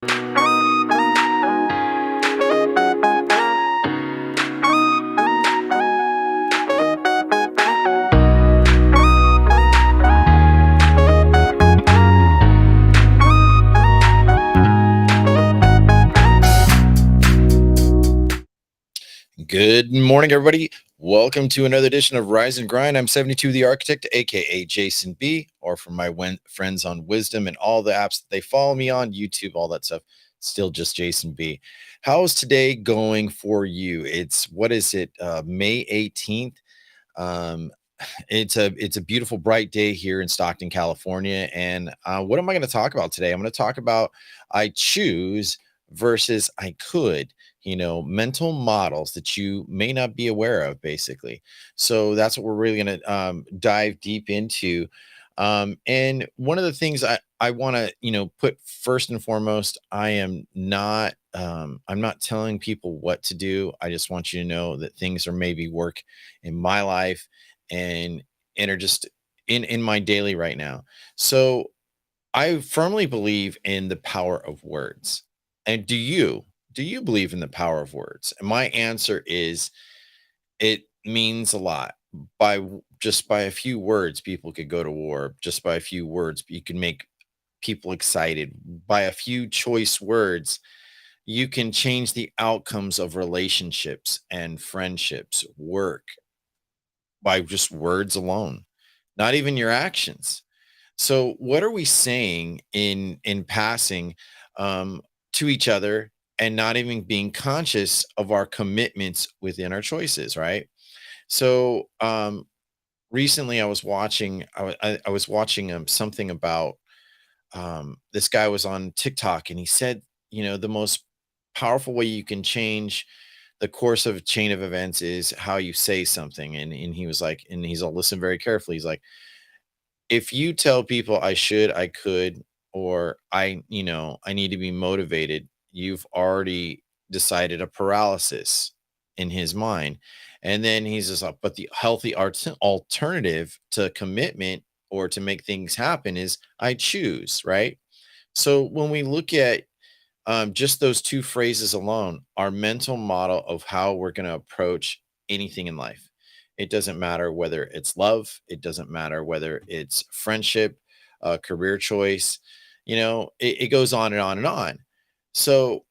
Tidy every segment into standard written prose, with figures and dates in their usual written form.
Good morning, everybody. Welcome to another edition of Rise and Grind. I'm 72 the Architect, aka Jason B, or for my friends on Wisdom and all the apps that they follow me on, YouTube, all that stuff. Still just Jason B. How's today going for you? It's what is it? May 18th. Um, it's a beautiful bright day here in Stockton, California. And what am I going to talk about today? I'm going to talk about I choose versus I could, mental models that you may not be aware of, basically. So that's what we're really going to dive deep into. And one of the things I want to, put first and foremost, I'm not telling people what to do. I just want you to know that things are maybe work in my life and are just in my daily right now. So I firmly believe in the power of words. And do you believe in the power of words? And my answer is it means a lot. Just by a few words, people could go to war. Just by a few words, you can make people excited. By a few choice words, you can change the outcomes of relationships and friendships, work, by just words alone, not even your actions. So what are we saying in passing to each other and not even being conscious of our commitments within our choices, right? So recently I was watching something about this guy was on TikTok and he said, the most powerful way you can change the course of a chain of events is how you say something. And he was like, and he's all listen very carefully. He's like, if you tell people I should, I could, or I need to be motivated, you've already decided a paralysis in his mind. And then he's just like, but the healthy alternative to commitment or to make things happen is I choose, right? So when we look at just those two phrases alone, our mental model of how we're going to approach anything in life. It doesn't matter whether it's love, it doesn't matter whether it's friendship, career choice, it goes on and on and on. So,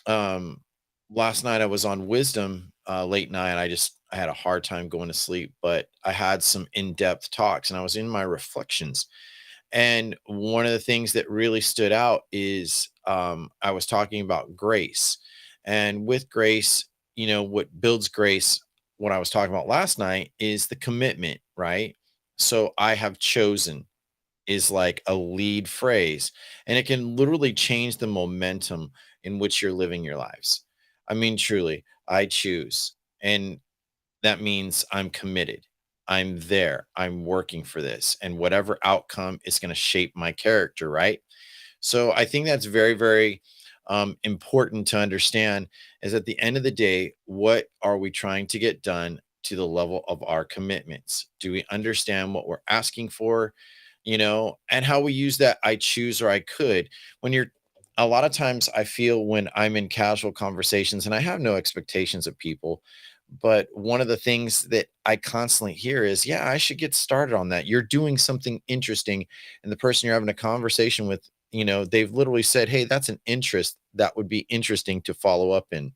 um, last night I was on Wisdom late night. I had a hard time going to sleep, but I had some in depth talks and I was in my reflections and one of the things that really stood out is I was talking about grace. And with grace, what builds grace, what I was talking about last night is the commitment, right? So I have chosen is like a lead phrase, and it can literally change the momentum in which you're living your lives. I mean, truly, I choose. And that means I'm committed. I'm there. I'm working for this. And whatever outcome is going to shape my character, right? So I think that's very, very important to understand is at the end of the day, what are we trying to get done to the level of our commitments? Do we understand what we're asking for, and how we use that I choose or I could when you're a lot of times I feel when I'm in casual conversations and I have no expectations of people, but one of the things that I constantly hear is, yeah, I should get started on that. You're doing something interesting. And the person you're having a conversation with, they've literally said, hey, that's an interest that would be interesting to follow up in,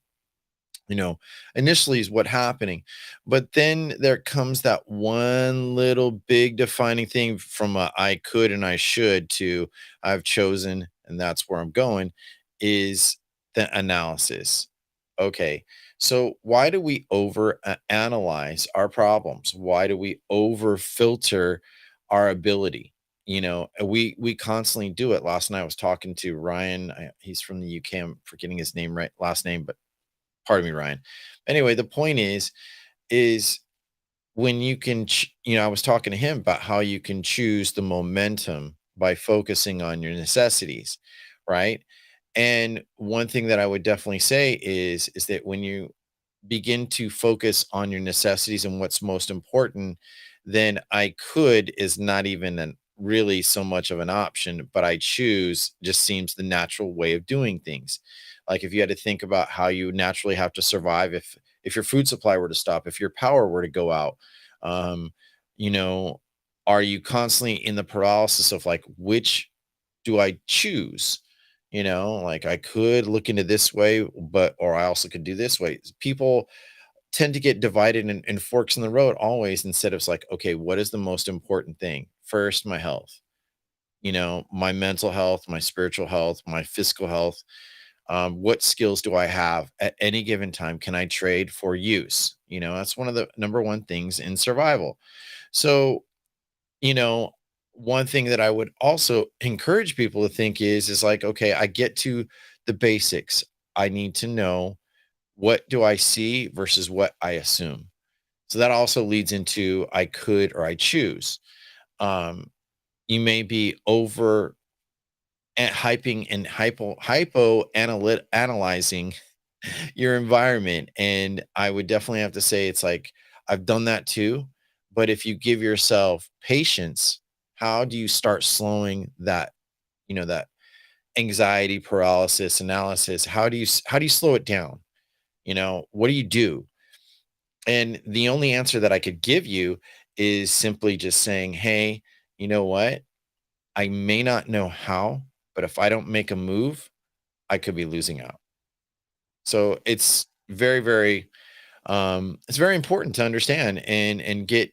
you know, initially is what happening. But then there comes that one little big defining thing from a I could and I should to I've chosen and that's where I'm going is the analysis. Okay. So why do we over analyze our problems? Why do we over filter our ability? We constantly do it. Last night I was talking to Ryan. He's from the UK. I'm forgetting his name right last name, but pardon me, Ryan. Anyway, the point is when you can, I was talking to him about how you can choose the momentum by focusing on your necessities, right? And one thing that I would definitely say is that when you begin to focus on your necessities and what's most important, then I could is not even an really so much of an option, but I choose just seems the natural way of doing things. Like if you had to think about how you naturally have to survive if your food supply were to stop, if your power were to go out, um, you know, are you constantly in the paralysis of like which do I choose? Like I could look into this way, but or I also could do this way. People tend to get divided in forks in the road always instead of it's like, okay, what is the most important thing? First, my health, my mental health, my spiritual health, my physical health. What skills do I have at any given time? Can I trade for use? That's one of the number one things in survival. So, you know, one thing that I would also encourage people to think is like, okay, I get to the basics. I need to know what do I see versus what I assume. So that also leads into I could or I choose. You may be over hyping and analyzing your environment. And I would definitely have to say it's like I've done that too. But if you give yourself patience, how do you start slowing that anxiety paralysis analysis? How do you slow it down? What do you do? And the only answer that I could give you is simply just saying, hey, you know what? I may not know how, but if I don't make a move, I could be losing out. So it's very important to understand and get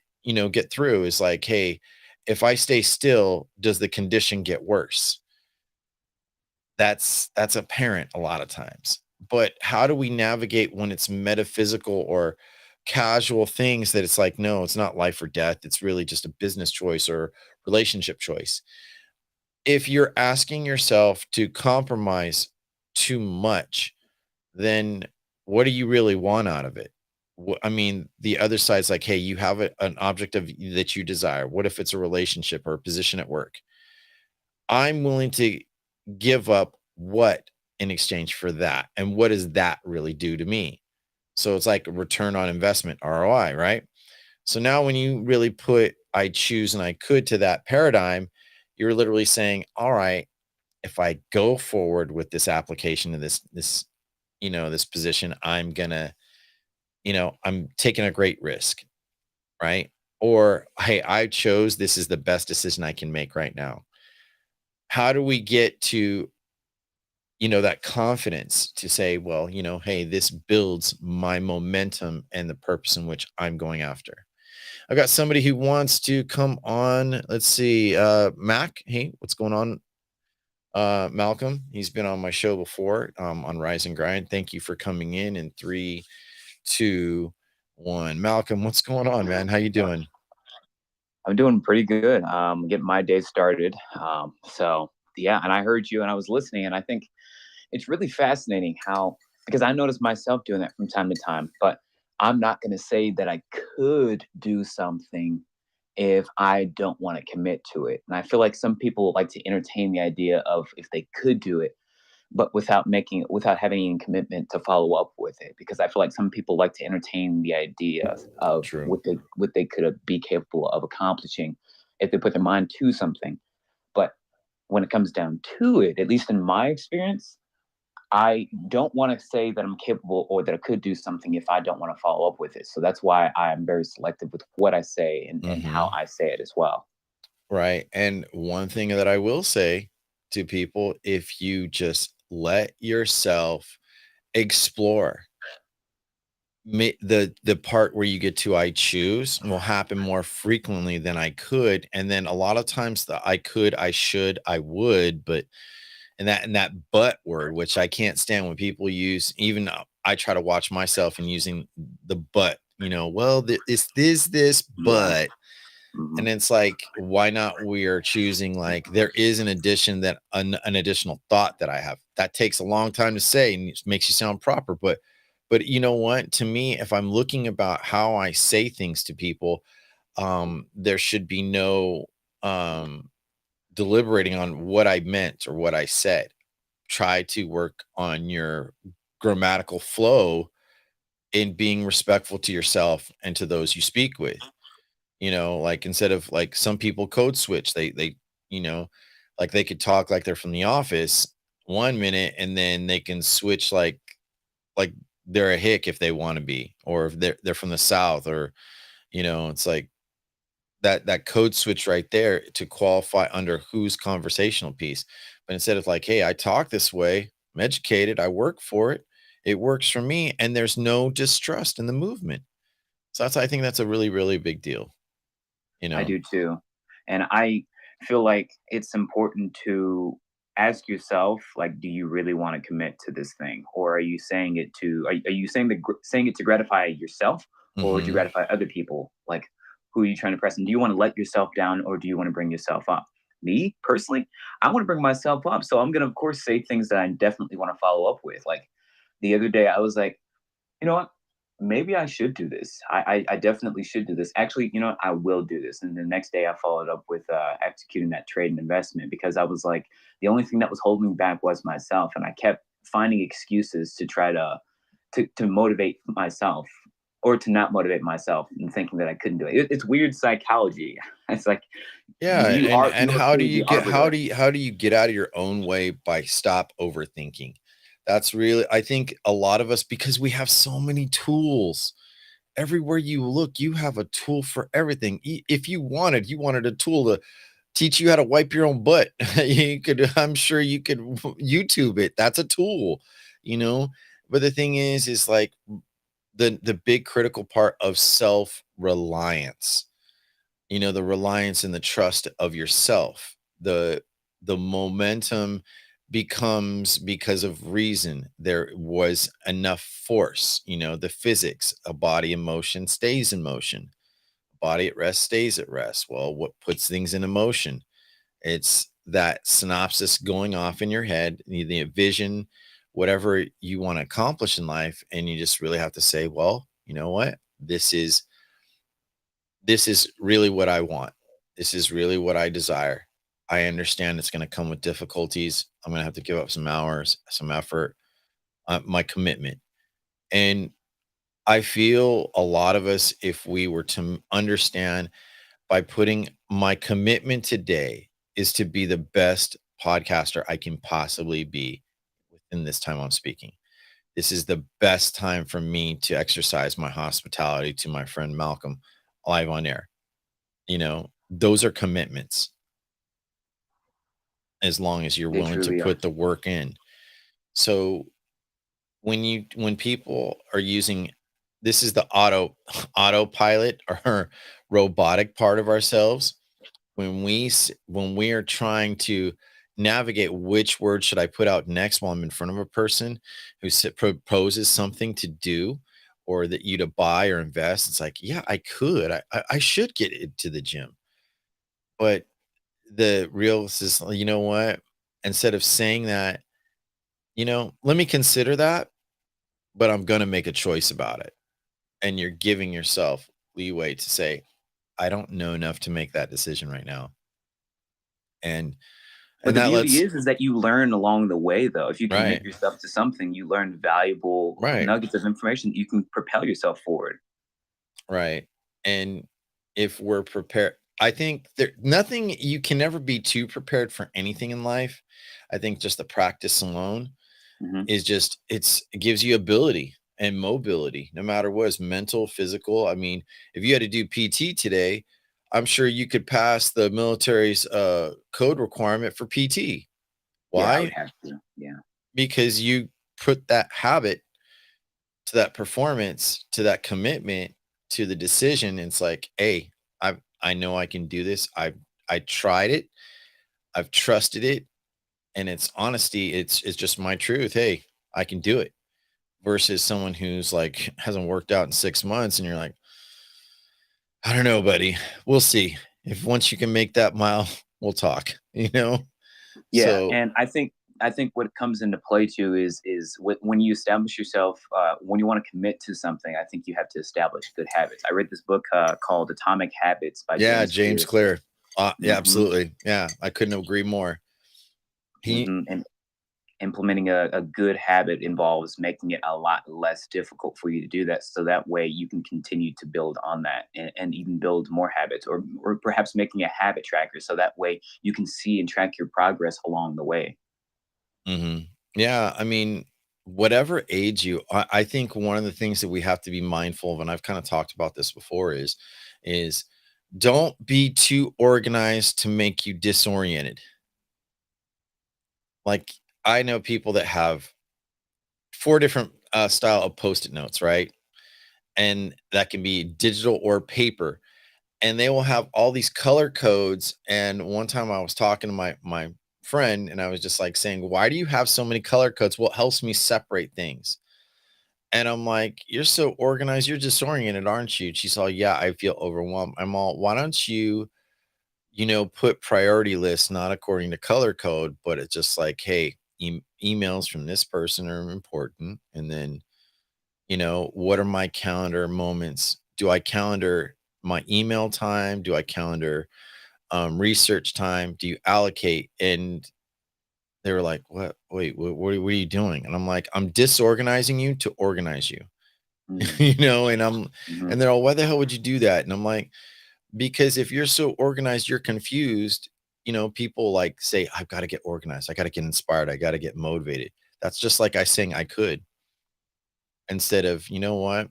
through is like, hey, if I stay still, does the condition get worse? That's apparent a lot of times. But how do we navigate when it's metaphysical or casual things that it's like, no, it's not life or death. It's really just a business choice or relationship choice. If you're asking yourself to compromise too much, then what do you really want out of it? I mean, the other side's like, hey, you have an object that you desire. What if it's a relationship or a position at work? I'm willing to give up what in exchange for that? And what does that really do to me? So it's like a return on investment, ROI, right? So now when you really put I choose and I could to that paradigm, you're literally saying, all right, if I go forward with this application of this position, I'm taking a great risk, right? Or hey, I chose this is the best decision I can make right now. How do we get to that confidence to say, well, hey, this builds my momentum and the purpose in which I'm going after. I've got somebody who wants to come on. Let's see. Mac, hey, what's going on? Malcolm, he's been on my show before, on Rise and Grind. Thank you for coming in 3, 2, 1. Malcolm, what's going on, man? How you doing? I'm doing pretty good. Getting my day started. So yeah, and I heard you and I was listening, and I think it's really fascinating how because I notice myself doing that from time to time, but I'm not going to say that I could do something if I don't want to commit to it. And I feel like some people like to entertain the idea of if they could do it, but without having any commitment to follow up with it, because I feel like some people like to entertain the idea of True. what they could be capable of accomplishing if they put their mind to something. But when it comes down to it, at least in my experience, I don't want to say that I'm capable or that I could do something if I don't want to follow up with it. So that's why I'm very selective with what I say and how Hmm. I say it as well. Right. And one thing that I will say to people, if you just let yourself explore, the part where you get to I choose will happen more frequently than I could. And then a lot of times the I could, I should, I would, but and that but word, which I can't stand when people use, even I try to watch myself in using the but, well, it's this, Yeah. but Hmm. and it's like, why not we are choosing like there is an addition that an additional thought that I have. That takes a long time to say and it makes you sound proper. But you know what? To me, if I'm looking about how I say things to people, there should be no deliberating on what I meant or what I said. Try to work on your grammatical flow in being respectful to yourself and to those you speak with. like instead of like some people code switch, you know, like they could talk like they're from the office 1 minute and then they can switch like they're a hick if they want to be, or if they're from the South, or it's like that code switch right there to qualify under whose conversational piece. But instead of like, hey, I talk this way, I'm educated, I work for it, it works for me, and there's no distrust in the movement. So I think that's a really, really big deal, you I know? do too. And I feel like it's important to ask yourself, like, do you really want to commit to this thing? Or are you saying it to, are you saying, saying it to gratify yourself or to Mhm. gratify other people? Like, who are you trying to press? And do you want to let yourself down or do you want to bring yourself up? Me personally, I want to bring myself up. So I'm going to, of course, say things that I definitely want to follow up with. Like the other day, I was like, you know what? Maybe I should do this. I definitely should do this. Actually, you know what? I will do this. And the next day, I followed up with executing that trade and investment because I was like, the only thing that was holding me back was myself, and I kept finding excuses to try to motivate myself or to not motivate myself and thinking that I couldn't do it. It's weird psychology. It's like Yeah, and you are how do truly you the get how arbiter. do you how do you get out of your own way by stop overthinking? That's really, I think a lot of us, because we have so many tools. Everywhere you look, you have a tool for everything. If you wanted a tool to teach you how to wipe your own butt. I'm sure you could YouTube it. That's a tool, you know? But the thing is like the big critical part of self-reliance, the reliance and the trust of yourself. The momentum becomes because of reason. There was enough force, the physics, a body in motion stays in motion. Body at rest stays at rest. Well, what puts things into motion? It's that synopsis going off in your head, the vision, whatever you want to accomplish in life. And you just really have to say, well, you know what? This is really what I want. This is really what I desire. I understand it's going to come with difficulties. I'm going to have to give up some hours, some effort, my commitment. And I feel a lot of us, if we were to understand, by putting my commitment today is to be the best podcaster I can possibly be within this time I'm speaking. This is the best time for me to exercise my hospitality to my friend Malcolm live on air. Those are commitments, as long as you're They willing to truly are. put the work in. So when people are using, this is the autopilot or robotic part of ourselves. When we are trying to navigate which word should I put out next while I'm in front of a person who proposes something to do, or that you to buy or invest, it's like, yeah, I could, I should get into the gym. But the real is, you know what? Instead of saying that, let me consider that, but I'm going to make a choice about it. And you're giving yourself leeway to say, I don't know enough to make that decision right now. And But and the that beauty lets is that you learn along the way, though. If you commit right, yourself to something, you learn valuable right, nuggets of information that you can propel yourself forward. right. And if we're prepared, I think there nothing, you can never be too prepared for anything in life. I think just the practice alone Mhm. is just, it gives you ability and mobility, no matter what is mental, physical. I mean, if you had to do PT today, I'm sure you could pass the military's code requirement for PT. Yeah, I would Why? have to. Yeah. Because you put that habit to that performance, to that commitment, to the decision. It's like, hey, I know I can do this. I tried it. I've trusted it, and it's honesty. It's just my truth. Hey, I can do it. Versus someone who's like hasn't worked out in 6 months, and you're like, I don't know, buddy. We'll see. If once you can make that mile, we'll talk. Yeah, So and I think what comes into play too is when you establish yourself, when you want to commit to something, I think you have to establish good habits. I read this book called Atomic Habits by yeah, James James Clear. Clear. Yeah, Hmm. absolutely. Yeah, I couldn't agree more. He Hmm. And implementing a good habit involves making it a lot less difficult for you to do that. So that way you can continue to build on that and even build more habits, or perhaps making a habit tracker. So that way you can see and track your progress along the way. Mhm. Yeah, I mean, whatever age I think one of the things that we have to be mindful of, and I've kinda talked about this before, is don't be too organized to make you disoriented. Like, I know people that have 4 different, style of Post-it notes, right? And that can be digital or paper, and they will have all these color codes, and one time I was talking to my friend, and I was just, like, saying, "Why do you have so many color codes?" "Well, it helps me separate things." And I'm like, "You're so organized, you're disoriented, aren't you?" She's all, "Yeah, I feel overwhelmed." I'm all, "Why don't you put priority lists not according to color code, but it's just like, hey, emails from this person are important, and then, what are my calendar moments? Do I calendar my email time? Do I calendar research time? Do you allocate?" And they were like, "What? Wait, what are you doing?" And I'm like, "I'm disorganizing you to organize you." Mm, you know, and I'm mhm. and they're all, "Why the hell would you do that?" And I'm like, "Because if you're so organized, you're confused." People like say, "I've got to get organized. I got to get inspired. I got to get motivated." That's just like I saying I could, instead of, you know what?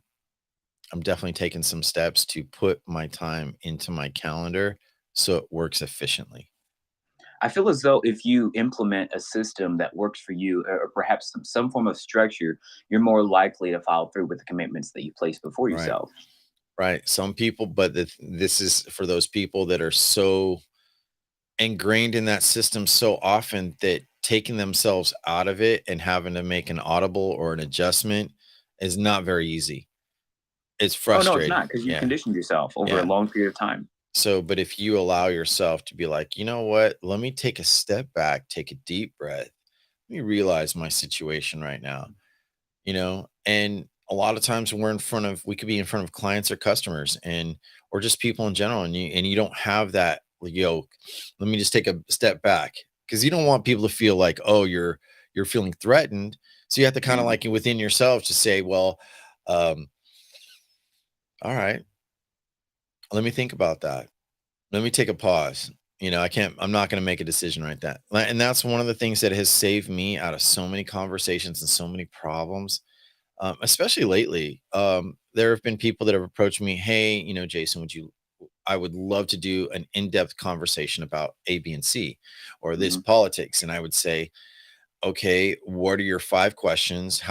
I'm definitely taking some steps to put my time into my calendar so it works efficiently. I feel as though if you implement a system that works for you, or perhaps some form of structure, you're more likely to follow through with the commitments that you place before Right. yourself. Right. Some people, but this is for those people that are so ingrained in that system so often that taking themselves out of it and having to make an audible or an adjustment is not very easy. It's Oh, no, it's frustrating. not, because you've Yeah. conditioned yourself over a Yeah. long period of time. So, but if you allow yourself to be like, you know what? Let me take a step back, take a deep breath. Let me realize my situation right now, and a lot of times when we could be in front of clients or customers or just people in general, and you don't have that, let me just take a step back, because you don't want people to feel like, oh, you're feeling threatened. So you have to kind of Yeah, like within yourself to say, well, um, all right, let me think about that. Let me take a pause. I'm not going to make a decision right that. And that's one of the things that has saved me out of so many conversations and so many problems, especially lately. There have been people that have approached me, "Hey, Jason, I would love to do an in-depth conversation about A, B, and C, or this mhm, politics." And I would say, "Okay, what are your 5 questions?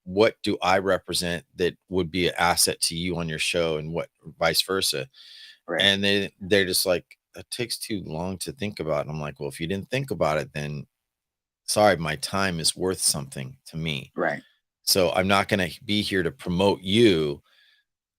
What do I represent that would be an asset to you on your show, and what vice versa?" right, And they're just like, "It takes too long to think about." And I'm like, "Well, if you didn't think about it, then sorry, my time is worth something to me. right. So I'm not going to be here to promote you.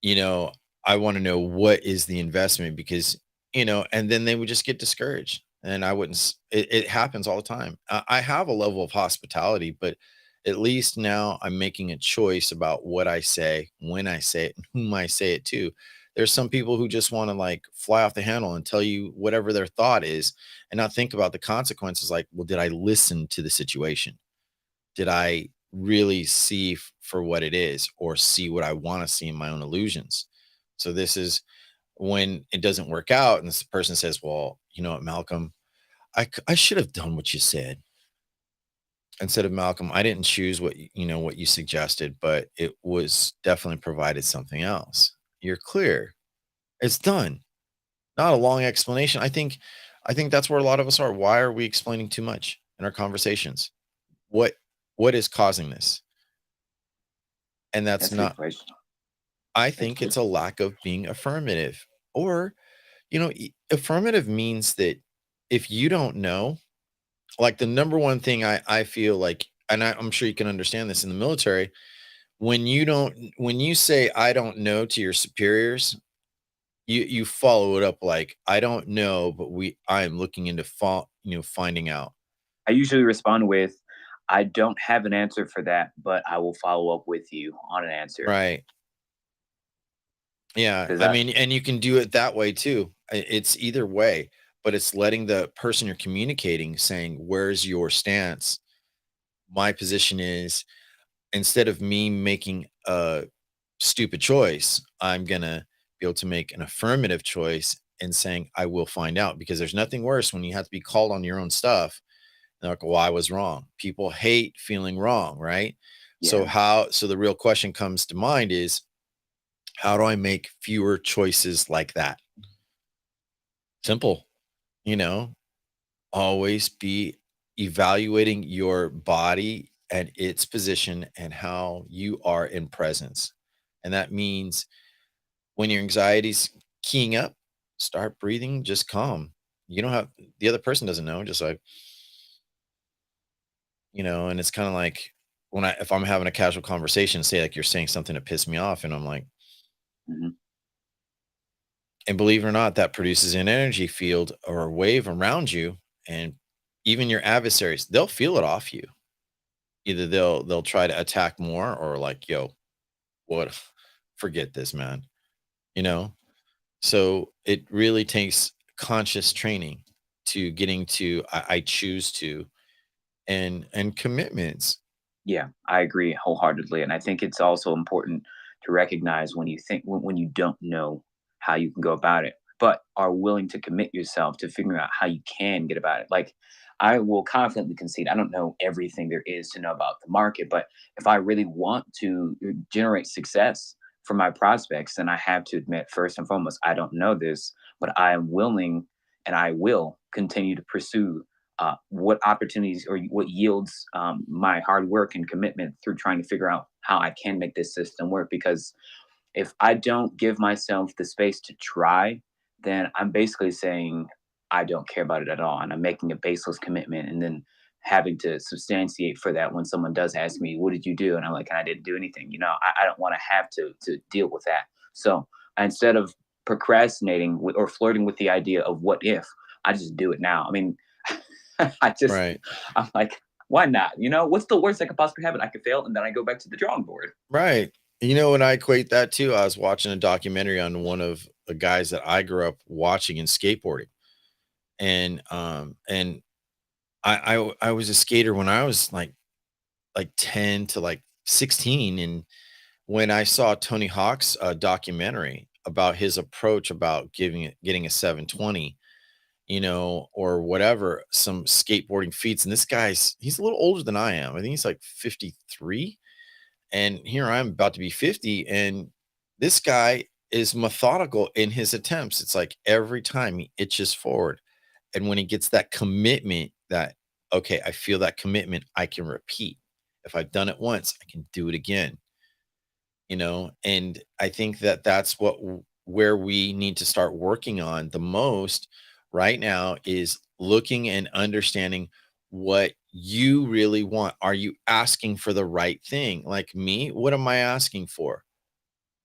you know, I want to know what is the investment, because, and then they would just get discouraged. And I wouldn't, it happens all the time. I have a level of hospitality, but at least now I'm making a choice about what I say, when I say it, and whom I say it to. There's some people who just want to like fly off the handle and tell you whatever their thought is and not think about the consequences. Like, well, did I listen to the situation? Did I really see for what it is, or see what I want to see in my own illusions? So this is when it doesn't work out and this person says, "Well, you know what, Malcolm, I should have done what you said." Instead of, "Malcolm, I didn't choose what you suggested, but it was definitely provided something else." You're clear. It's done. Not a long explanation. I think that's where a lot of us are. Why are we explaining too much in our conversations? What what is causing this? And that's That's a good not question. I That's think good. it's a lack of being affirmative. Or, affirmative means that if you don't know, like the number one thing I feel like, and I'm sure you can understand this in the military, when you say I don't know to your superiors, you follow it up like, I don't know, but I am looking into finding out. I usually respond with, "I don't have an answer for that, but I will follow up with you on an answer." Right. Yeah. Because I I mean, and you can do it that way too. It's either way, but it's letting the person you're communicating saying, where's your stance? my position is, instead of me making a stupid choice, I'm gonna be able to make an affirmative choice and saying, I will find out, because there's nothing worse when you have to be called on your own stuff. And they're like, well, I was wrong. People hate feeling wrong, right? So Yeah. so the real question comes to mind is, how do I make fewer choices like that? Simple, you know, always be evaluating your body and its position and how you are in presence. And that means when your anxiety's keying up, start breathing just calm. You don't have, the other person doesn't know, just like, and it's kind of like, if I'm having a casual conversation, say like you're saying something that pissed me off, and I'm like, Hmm. and believe it or not, that produces an energy field or a wave around you, and even your adversaries, they'll feel it off you. Either they'll try to attack more, or like, yo, what, forget this, man. You know? So it really takes conscious training to getting to I choose to, and commitments. Yeah, I agree wholeheartedly, and I think it's also important to recognize when you think when you don't know how you can go about it, but are willing to commit yourself to figuring out how you can get about it. Like, I will confidently concede I don't know everything there is to know about the market, but if I really want to generate success for my prospects, then I have to admit first and foremost I don't know this, but I am willing and I will continue to pursue what opportunities or what yields my hard work and commitment through trying to figure out how I can make this system work. Because if I don't give myself the space to try, then I'm basically saying I don't care about it at all. And I'm making a baseless commitment and then having to substantiate for that when someone does ask me, what did you do? And I'm like, I didn't do anything. I don't want to have to deal with that. So instead of procrastinating or flirting with the idea of what if, I just do it now. I mean, I just, Right. I'm like, why not? What's the worst that could possibly happen? I could fail and then I go back to the drawing board. Right. You know what I equate that to? I was watching a documentary on one of the guys that I grew up watching in skateboarding. And I was a skater when I was like 10 to like 16. And when I saw Tony Hawk's documentary about his approach about getting a 720, or whatever, some skateboarding feats. And this he's a little older than I am. I think he's like 53. And here I'm about to be 50. And this guy is methodical in his attempts. It's like every time he itches forward. And when he gets that commitment, that, okay, I feel that commitment, I can repeat. If I've done it once, I can do it again. And I think that that's where we need to start working on the most right now, is looking and understanding what you really want. Are you asking for the right thing? Like me, what am I asking for?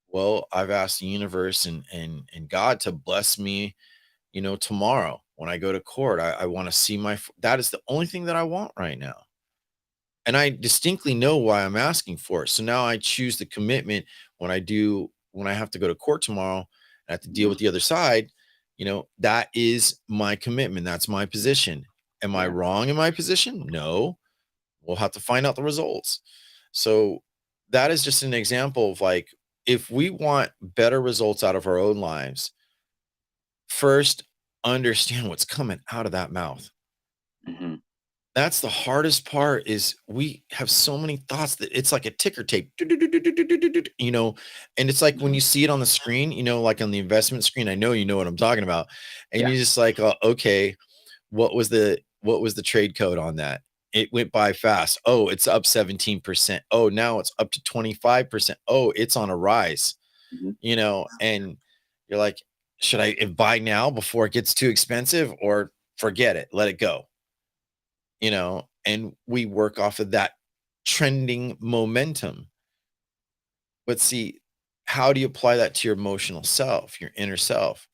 Well, I've asked the universe and God to bless me, tomorrow when I go to court. I want to see that is the only thing that I want right now. And I distinctly know why I'm asking for it. So now I choose the commitment. When I have to go to court tomorrow and I have to deal Mhm. with the other side, that is my commitment. That's my position. Am I Yeah. wrong in my position? No. We'll have to find out the results. So that is just an example of, like, if we want better results out of our own lives, first understand what's coming out of that mouth. Hmm. That's the hardest part, is we have so many thoughts that it's like a ticker tape, and it's like when Hmm. you see it on the screen, like on the investment screen, I know you know what I'm talking about. And Yeah. you're just like, okay, what was the trade code on that? It went by fast. Oh, it's up 17%. Oh, now it's up to 25%. Oh, it's on a rise, Hmm. and you're like, should I buy now before it gets too expensive, or forget it, let it go? And we work off of that trending momentum. But see, how do you apply that to your emotional self, your inner self?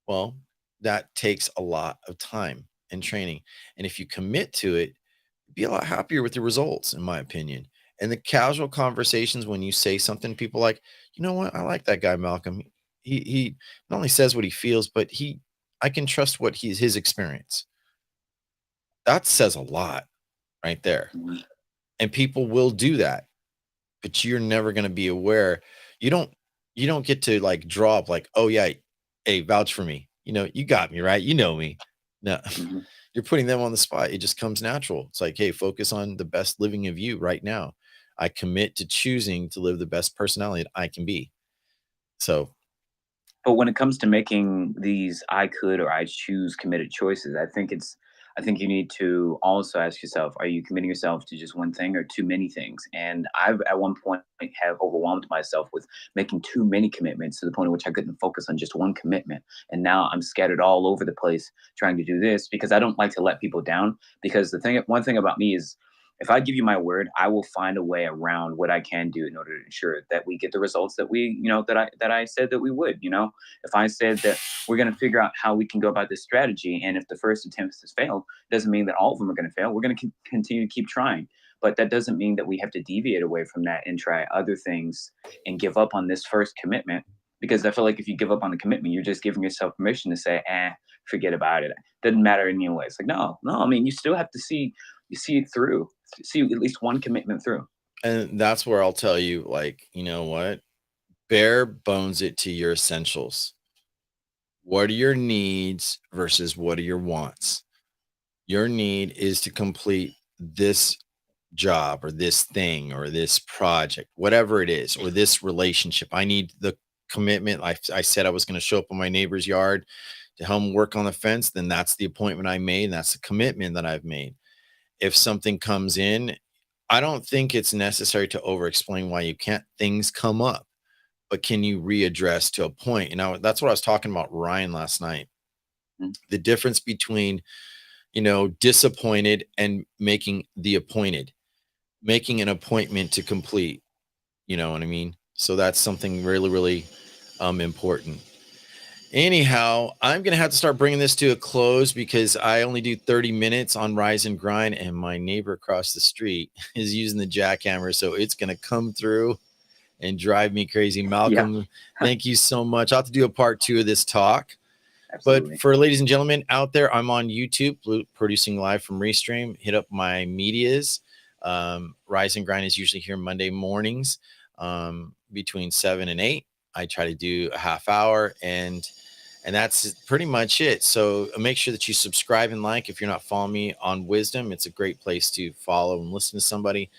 Well, that takes a lot of time and training. And if you commit to it, be a lot happier with the results, in my opinion. And the casual conversations, when you say something, people like, you know what? I like that guy, Malcolm. He not only says what he feels, but I can trust what his experience. That says a lot right there. Hmm. And people will do that, but you're never going to be aware. You don't you don't get to like draw up like, oh yeah, hey, vouch for me. You got me, right? You know me. No, Mhm. you're putting them on the spot. It just comes natural. It's like, hey, focus on the best living of you right now. I commit to choosing to live the best personality that I can be. So But when it comes to making these "I could" or "I choose" committed choices, I think you need to also ask yourself, are you committing yourself to just one thing or too many things? And I've at one point have overwhelmed myself with making too many commitments to the point at which I couldn't focus on just one commitment. And now I'm scattered all over the place trying to do this because I don't like to let people down. Because one thing about me is if I give you my word, I will find a way around what I can do in order to ensure that we get the results that I said that we would. If I said that we're going to figure out how we can go about this strategy, and if the first attempt has failed, doesn't mean that all of them are going to fail. We're going to continue to keep trying. But that doesn't mean that we have to deviate away from that and try other things and give up on this first commitment. Because I feel like if you give up on the commitment, you're just giving yourself permission to say, forget about it. Doesn't matter anyway. It's like, no, no. I mean, you still have to see it through, see at least one commitment through. and that's where I'll tell you, like, you know what? Bare bones it to your essentials. What are your needs versus what are your wants? Your need is to complete this job or this thing or this project, whatever it is, or this relationship. I need the commitment. I said I was going to show up on my neighbor's yard to help him work on the fence. Then that's the appointment I made. And that's the commitment that I've made. If something comes in, I don't think it's necessary to over explain why you can't. Things come up, but can you readdress to a point? That's what I was talking about Ryan last night. Mm. The difference between, disappointed and making the appointed, making an appointment to complete. You know what I mean? So that's something really, really important. Anyhow, I'm going to have to start bringing this to a close because I only do 30 minutes on Rise and Grind, and my neighbor across the street is using the jackhammer. So it's going to come through and drive me crazy. Yeah, Malcolm, thank you so much. I'll have to do a part two of this talk. But absolutely. for ladies and gentlemen out there, I'm on YouTube, producing live from Restream. Hit up my medias. Rise and Grind is usually here Monday mornings between 7 and 8. I try to do a half hour, and that's pretty much it. So make sure that you subscribe and like. If you're not following me on Wisdom, it's a great place to follow and listen to somebody.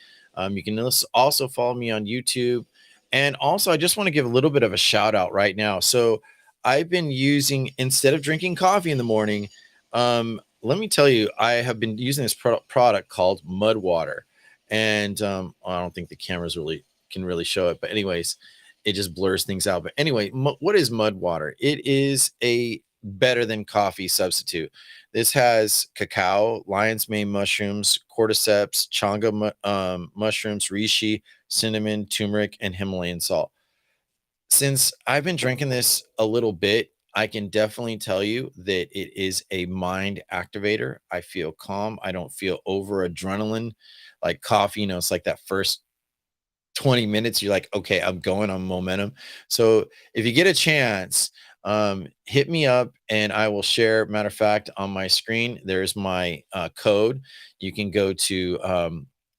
You can also follow me on YouTube. And also, I just want to give a little bit of a shout out right now. So I've been using, instead of drinking coffee in the morning, let me tell you, I have been using this product called Mud Water. And I don't think the cameras really can really show it. But anyways, it just blurs things out. But anyway, what is Mud Water? It is a better than coffee substitute. This has cacao, lion's mane mushrooms, cordyceps, changa mushrooms, reishi, cinnamon, turmeric, and Himalayan salt. Since I've been drinking this a little bit, I can definitely tell you that it is a mind activator. I feel calm. I don't feel over adrenaline like coffee. It's like that first 20 minutes, you're like, okay, I'm going on momentum. So if you get a chance, hit me up and I will share. Matter of fact, on my screen, there's my code. You can go to,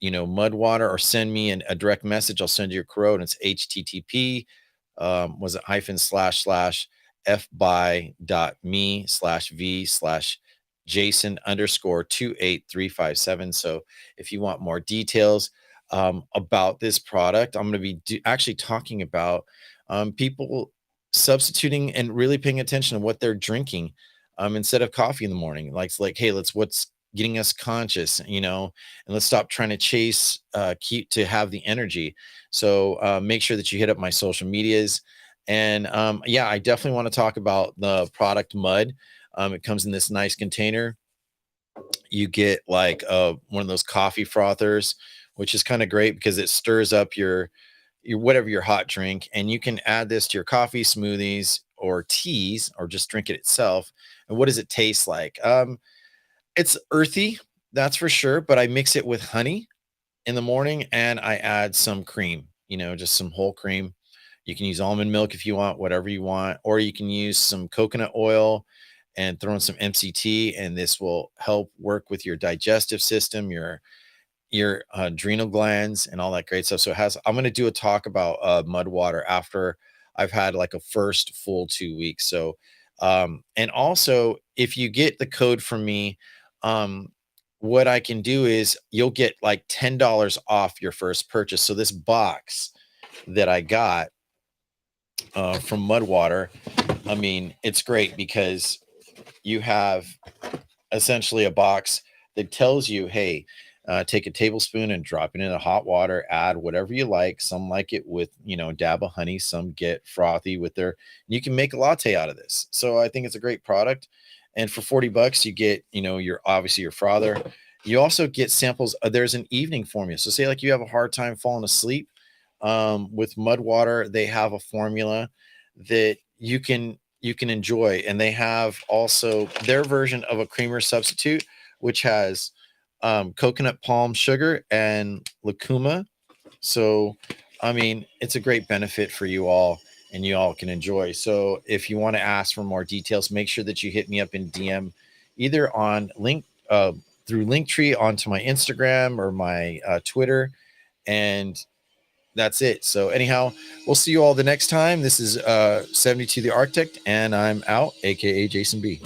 Mudwater, or send me a direct message. I'll send you a code. It's HTTP, was it hyphen slash slash fby.me/v/ Jason underscore 28357. So if you want more details about this product, I'm going to be actually talking about people substituting and really paying attention to what they're drinking instead of coffee in the morning. Like, hey, what's getting us conscious, and let's stop trying to chase, keep to have the energy. So make sure that you hit up my social medias. And yeah, I definitely want to talk about the product Mud. It comes in this nice container. You get like one of those coffee frothers, which is kind of great because it stirs up your whatever your hot drink, and you can add this to your coffee, smoothies, or teas, or just drink it itself. And what does it taste like? It's earthy, that's for sure, but I mix it with honey in the morning and I add some cream, just some whole cream. You can use almond milk if you want, whatever you want, or you can use some coconut oil and throw in some MCT, and this will help work with your digestive system, your your adrenal glands and all that great stuff. So I'm going to do a talk about mud water after I've had like a first full 2 weeks. So, and also if you get the code from me, um, what I can do is you'll get like $10 off your first purchase. So this box that I got from Mud Water, I mean, it's great because you have essentially a box that tells you, hey, take a tablespoon and drop it into hot water, add whatever you like. Some like it with, dab of honey, some get frothy with you can make a latte out of this. So I think it's a great product. And for $40, you get, your obviously your frother. You also get samples. There's an evening formula. So say like you have a hard time falling asleep with Mud Water, they have a formula that you can enjoy, and they have also their version of a creamer substitute, which has coconut palm sugar and lucuma. So I mean, it's a great benefit for you all, and you all can enjoy. So if you want to ask for more details, make sure that you hit me up in DM, either on link through Linktree onto my Instagram or my Twitter, and that's it. So anyhow, we'll see you all the next time. This is 72 the Architect, and I'm out, aka Jason B.